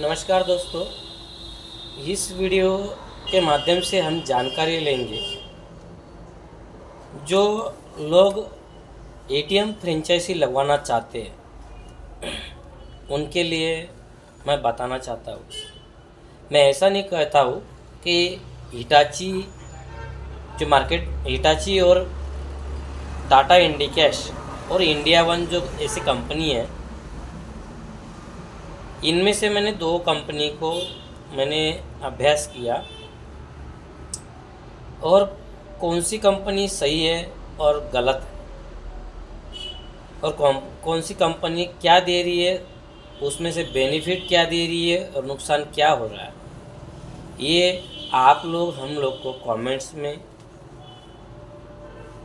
नमस्कार दोस्तों, इस वीडियो के माध्यम से हम जानकारी लेंगे जो लोग एटीएम फ्रेंचाइजी लगवाना चाहते हैं उनके लिए मैं बताना चाहता हूँ। मैं ऐसा नहीं कहता हूँ कि हिटाची जो मार्केट हिटाची और टाटा इंडिकैश और इंडिया वन जो ऐसी कंपनी है, इनमें से मैंने दो कंपनी को मैंने अभ्यास किया और कौन सी कंपनी सही है और गलत है और कौन सी कंपनी क्या दे रही है, उसमें से बेनिफिट क्या दे रही है और नुकसान क्या हो रहा है, ये आप लोग हम लोग को कमेंट्स में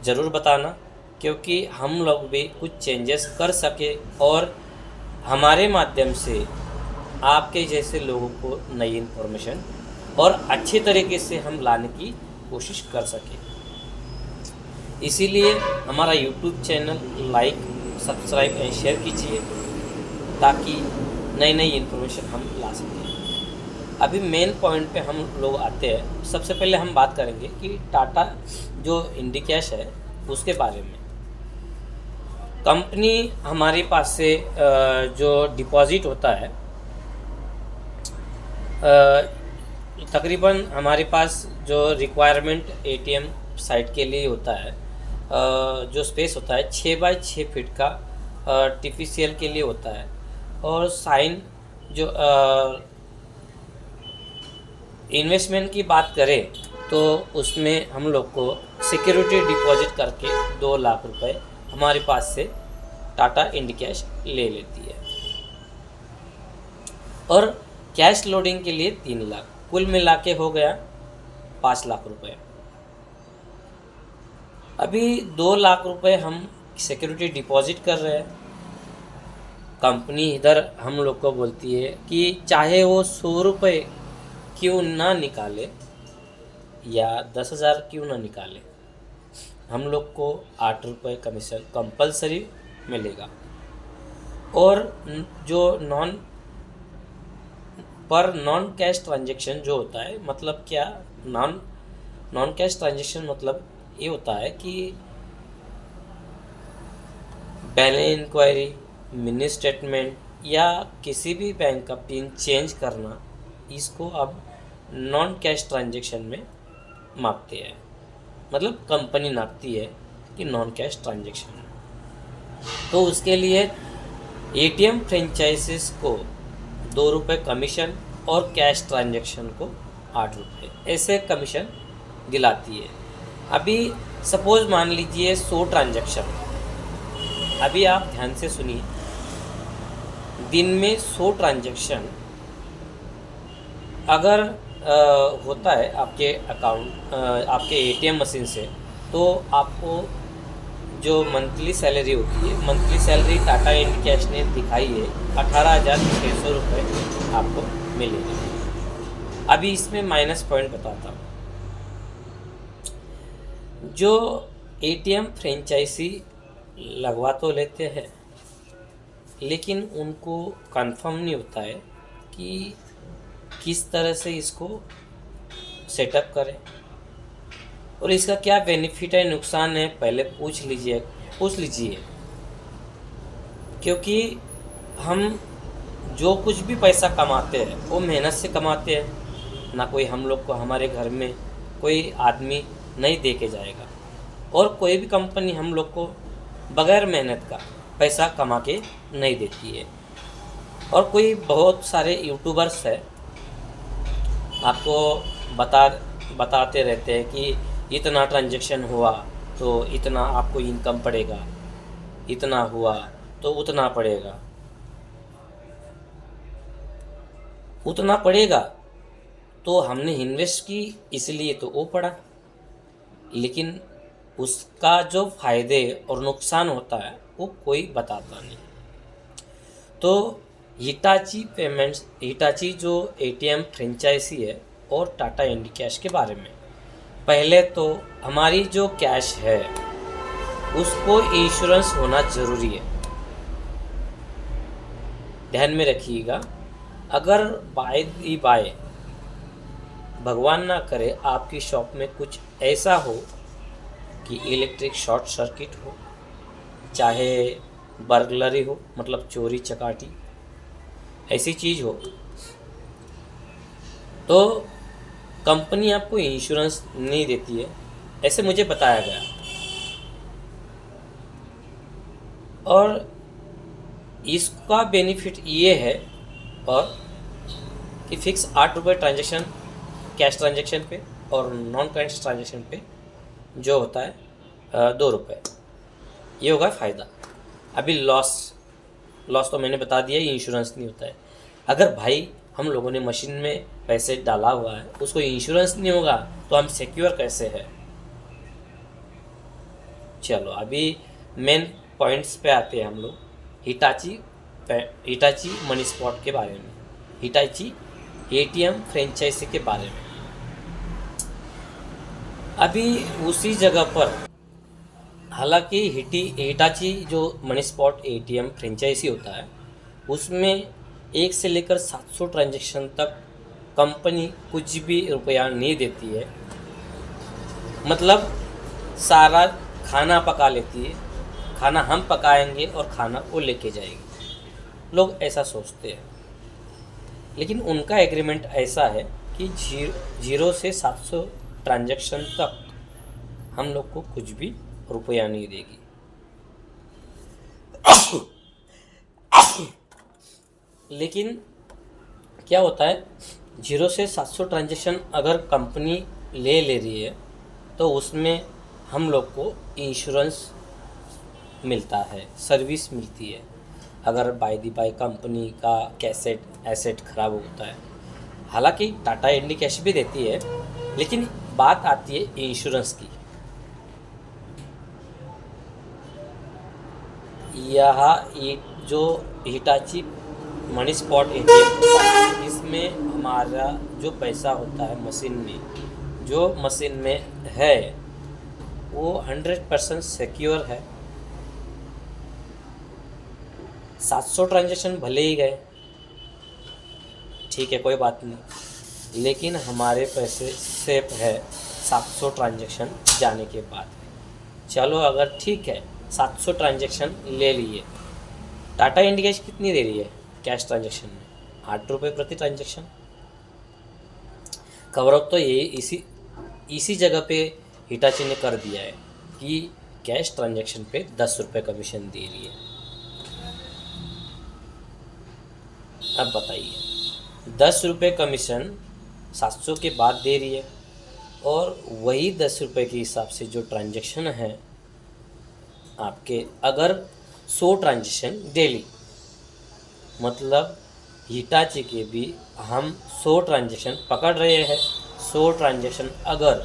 ज़रूर बताना, क्योंकि हम लोग भी कुछ चेंजेस कर सके और हमारे माध्यम से आपके जैसे लोगों को नई इन्फॉर्मेशन और अच्छे तरीके से हम लाने की कोशिश कर सकें। इसीलिए हमारा YouTube channel like, subscribe and share कीजिए ताकि नई नई इन्फॉर्मेशन हम ला सकें। अभी मेन पॉइंट पे हम लोग आते हैं। सबसे पहले हम बात करेंगे कि टाटा जो इंडिकैश है उसके बारे में। कंपनी हमारे पास से जो डिपॉजिट होता है, तकरीबन हमारे पास जो रिक्वायरमेंट एटीएम साइट के लिए होता है, जो स्पेस होता है 6x6 फीट का टीपीसीएल के लिए होता है। और साइन जो इन्वेस्टमेंट की बात करें तो उसमें हम लोग को सिक्योरिटी डिपॉजिट करके 2 लाख रुपए हमारे पास से टाटा इंडिकैश ले लेती है और कैश लोडिंग के लिए 3 लाख, कुल मिला के हो गया 5 लाख रुपए। अभी 2 लाख रुपए हम सिक्योरिटी डिपॉजिट कर रहे हैं। कंपनी इधर हम लोग को बोलती है कि चाहे वो 100 रुपये क्यों ना निकाले या 10,000 क्यों ना निकाले, हम लोग को 8 रुपये कमीशन कंपलसरी मिलेगा। और जो नॉन कैश ट्रांजैक्शन जो होता है, मतलब क्या, नॉन कैश ट्रांजैक्शन मतलब ये होता है कि बैलेंस इंक्वायरी, मिनी स्टेटमेंट या किसी भी बैंक का पिन चेंज करना, इसको अब नॉन कैश ट्रांजैक्शन में मापते हैं। मतलब कंपनी नापती है कि नॉन कैश ट्रांजैक्शन। तो उसके लिए एटीएम फ्रेंचाइजीज को 2 रुपये कमीशन और कैश ट्रांजैक्शन को 8 रुपये ऐसे कमीशन दिलाती है। अभी सपोज़ मान लीजिए 100 ट्रांजैक्शन, अभी आप ध्यान से सुनिए, दिन में 100 ट्रांजैक्शन अगर होता है आपके अकाउंट आपके एटीएम मशीन से, तो आपको जो मंथली सैलरी होती है, मंथली सैलरी टाटा इंडिकैश ने दिखाई है 18,600 रुपये आपको मिलेगी। अभी इसमें माइनस पॉइंट बताता हूँ। जो एटीएम फ्रेंचाइजी लगवा तो लेते हैं, लेकिन उनको कंफर्म नहीं होता है कि किस तरह से इसको सेटअप करें और इसका क्या बेनिफिट है, नुकसान है, पहले पूछ लीजिए। क्योंकि हम जो कुछ भी पैसा कमाते हैं वो मेहनत से कमाते हैं ना, कोई हम लोग को हमारे घर में कोई आदमी नहीं दे के जाएगा और कोई भी कंपनी हम लोग को बगैर मेहनत का पैसा कमा के नहीं देती है। और कोई बहुत सारे यूट्यूबर्स है आपको बताते रहते हैं कि इतना ट्रांजैक्शन हुआ तो इतना आपको इनकम पड़ेगा, इतना हुआ तो उतना पड़ेगा, उतना पड़ेगा। तो हमने इन्वेस्ट की इसलिए तो वो पड़ा, लेकिन उसका जो फ़ायदे और नुकसान होता है वो कोई बताता नहीं। तो हिटाची जो एटीएम फ्रेंचाइजी है और टाटा इंडिकैश के बारे में, पहले तो हमारी जो कैश है उसको इंश्योरेंस होना ज़रूरी है, ध्यान में रखिएगा। अगर बाय दी बाय भगवान ना करे आपकी शॉप में कुछ ऐसा हो कि इलेक्ट्रिक शॉर्ट सर्किट हो, चाहे बर्गलरी हो मतलब चोरी चकाटी ऐसी चीज़ हो, तो कंपनी आपको इंश्योरेंस नहीं देती है, ऐसे मुझे बताया गया। और इसका बेनिफिट ये है और कि फिक्स 8 रुपये ट्रांजेक्शन कैश ट्रांजेक्शन पे और नॉन कैश ट्रांजेक्शन पे जो होता है 2 रुपये, ये होगा फ़ायदा। अभी लॉस तो मैंने बता दिया, ये इंश्योरेंस नहीं होता है। अगर भाई हम लोगों ने मशीन में पैसे डाला हुआ है, उसको इंश्योरेंस नहीं होगा तो हम सिक्योर कैसे है। चलो अभी मेन पॉइंट्स पे आते हैं हम लोग। हिटाची मनी स्पॉट के बारे में, हिटाची एटीएम फ्रेंचाइजी के बारे में। अभी उसी जगह पर हालांकि हिटाची जो मनी स्पॉट एटीएम फ्रेंचाइजी होता है उसमें 1 से लेकर 700 ट्रांजैक्शन तक कंपनी कुछ भी रुपया नहीं देती है। मतलब सारा खाना पका लेती है, खाना हम पकाएंगे और खाना वो लेके जाएगी। लोग ऐसा सोचते हैं, लेकिन उनका एग्रीमेंट ऐसा है कि 0 से 700 ट्रांजैक्शन तक हम लोग को कुछ भी रुपया नहीं देगी। लेकिन क्या होता है, 0 से 700 ट्रांजैक्शन अगर कंपनी ले रही है तो उसमें हम लोग को इंश्योरेंस मिलता है, सर्विस मिलती है। अगर बाय दी बाय कंपनी का एसेट खराब होता है, हालांकि टाटा इंडी कैश भी देती है, लेकिन बात आती है इंश्योरेंस की। यह जो हिटाची मनी स्पॉट एटीएम, इसमें हमारा जो पैसा होता है मशीन में है वो 100% सिक्योर है। 700 ट्रांजैक्शन भले ही गए, ठीक है कोई बात नहीं, लेकिन हमारे पैसे सेफ है 700 ट्रांजैक्शन जाने के बाद। चलो अगर ठीक है 700 ट्रांजैक्शन ले लिए, टाटा इंडिया कितनी दे रही है कैश ट्रांजैक्शन में? 8 रुपये प्रति ट्रांजैक्शन। कवरअप तो ये इसी जगह पे हिटाची ने कर दिया है कि कैश ट्रांजैक्शन पे 10 रुपये कमीशन दे रही है। अब बताइए 10 रुपये कमीशन 700 के बाद दे रही है, और वही 10 रुपये के हिसाब से जो ट्रांजैक्शन है आपके, अगर 100 ट्रांजैक्शन डेली, मतलब हिटाची के भी हम 100 ट्रांजैक्शन पकड़ रहे हैं। 100 ट्रांजैक्शन अगर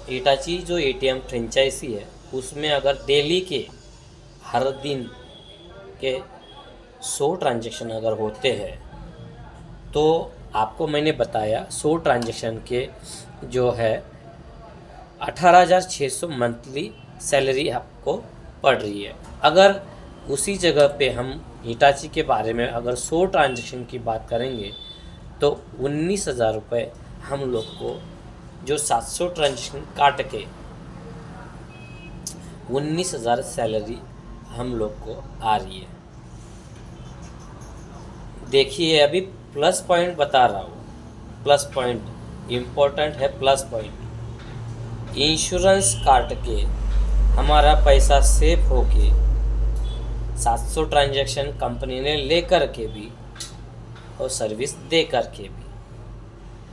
हिटाची जो एटीएम फ्रेंचाइजी है उसमें अगर डेली के हर दिन के 100 ट्रांजैक्शन अगर होते हैं तो आपको मैंने बताया 100 ट्रांजैक्शन के जो है 18,600 मंथली सैलरी आपको पड़ रही है। अगर उसी जगह पे हम हिटाची के बारे में अगर 100 ट्रांजैक्शन की बात करेंगे तो 19,000 रुपये हम लोग को, जो 700 ट्रांजैक्शन काट के 19,000 सैलरी हम लोग को आ रही है। देखिए अभी प्लस पॉइंट बता रहा हूँ, प्लस पॉइंट इम्पोर्टेंट है। प्लस पॉइंट, इंश्योरेंस काट के हमारा पैसा सेफ हो के 700 ट्रांजैक्शन कंपनी ने ले कर के भी और सर्विस दे कर के भी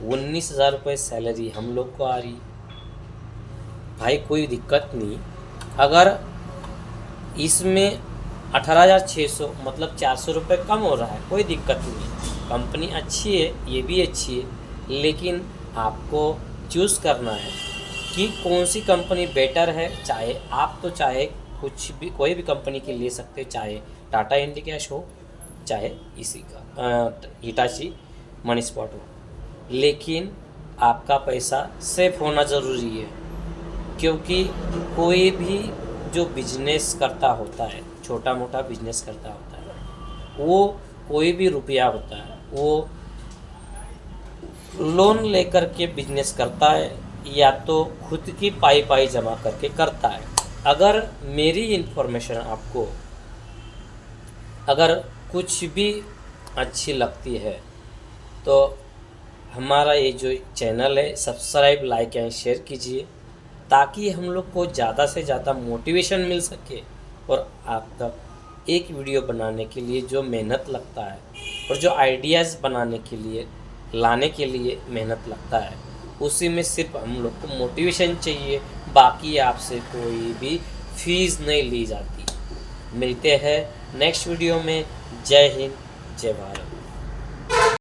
19,000 रुपये सैलरी हम लोग को आ रही। भाई कोई दिक्कत नहीं, अगर इसमें 18,600 मतलब 400 रुपये कम हो रहा है, कोई दिक्कत नहीं। कंपनी अच्छी है, ये भी अच्छी है, लेकिन आपको चूज़ करना है कि कौन सी कंपनी बेटर है। चाहे आप तो चाहे कुछ भी कोई भी कंपनी की ले सकते, चाहे टाटा इंडिकैश हो, चाहे इसी का हिटाची मनी स्पॉट हो, लेकिन आपका पैसा सेफ होना ज़रूरी है। क्योंकि कोई भी जो बिजनेस करता होता है, छोटा मोटा बिजनेस करता होता है, वो कोई भी रुपया होता है वो लोन लेकर के बिजनेस करता है या तो खुद की पाई पाई जमा करके करता है। अगर मेरी इन्फॉर्मेशन आपको अगर कुछ भी अच्छी लगती है तो हमारा ये जो चैनल है सब्सक्राइब, लाइक एंड शेयर कीजिए, ताकि हम लोग को ज़्यादा से ज़्यादा मोटिवेशन मिल सके और आप तक एक वीडियो बनाने के लिए जो मेहनत लगता है और जो आइडियाज़ बनाने के लिए लाने के लिए मेहनत लगता है, उसी में सिर्फ हम लोग को मोटिवेशन चाहिए, बाकी आपसे कोई भी फीस नहीं ली जाती। मिलते हैं नेक्स्ट वीडियो में। जय हिंद, जय भारत।